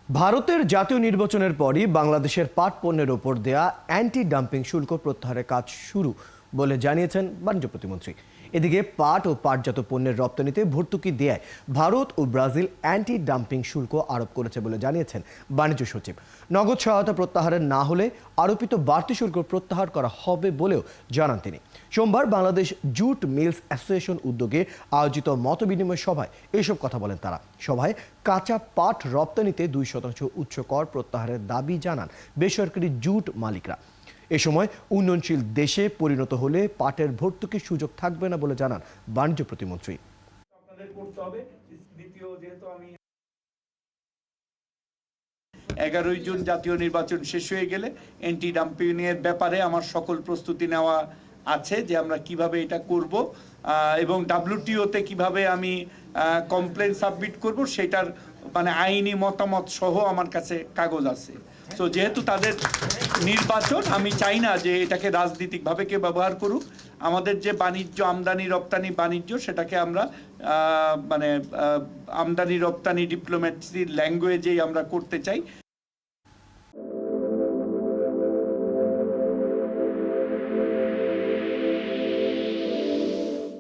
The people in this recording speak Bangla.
ভারতের জাতীয় নির্বাচনের পরই বাংলাদেশের পাট পণ্যের ওপর দেয়া অ্যান্টি ডাম্পিং শুল্ক প্রত্যাহারের কাজ শুরু বলে জানিয়েছেন বাণিজ্য প্রতিমন্ত্রী। এদিকে পাট ও পাটজাত পণ্যের রপ্তানিতে ভর্তুকি দেয়ায় ভারত ও ব্রাজিল অ্যান্টি ডাম্পিং শুল্ক আরোপ করেছে বলে জানিয়েছেন বাণিজ্য সচিব। নগদ সহায়তা প্রত্যাহারের না হলে আরোপিত বাড়তি শুল্ক প্রত্যাহার করা হবে বলেও জানান তিনি। সোমবার বাংলাদেশ জুট মিলস অ্যাসোসিয়েশন উদ্যোগে আয়োজিত মতবিনিময় সভায় এসব কথা বলেন তারা। সভায় কাঁচা পাট রপ্তানিতে 2% উচ্চ কর প্রত্যাহারের দাবি জানান বেসরকারি জুট মালিকরা। এ সময় উন্নয়নশীল দেশে পরিণত হলে পাটের ভর্তুকির সুযোগ থাকবে না বলে জানান বাণিজ্য প্রতিমন্ত্রী। 11 জুন জাতীয় নির্বাচন শেষ হয়ে গেলে অ্যান্টি ডাম্পিং এর ব্যাপারে আমার সকল প্রস্তুতি নেওয়া আছে যে আমরা কিভাবে এটা করব এবং WTO-তে কিভাবে আমি কমপ্লেন সাবমিট করব সেটার মানে আইনি মতামত সহ আমার কাছে কাগজ আছে। তো যেহেতু তাদের নির্বাচন, আমি চাই না যে এটাকে রাজনৈতিকভাবে কেউ ব্যবহার করুক। আমাদের যে বাণিজ্য, আমদানি রপ্তানি বাণিজ্য, সেটাকে আমরা আমদানি রপ্তানি ডিপ্লোম্যাসির ল্যাঙ্গুয়েজেই আমরা করতে চাই।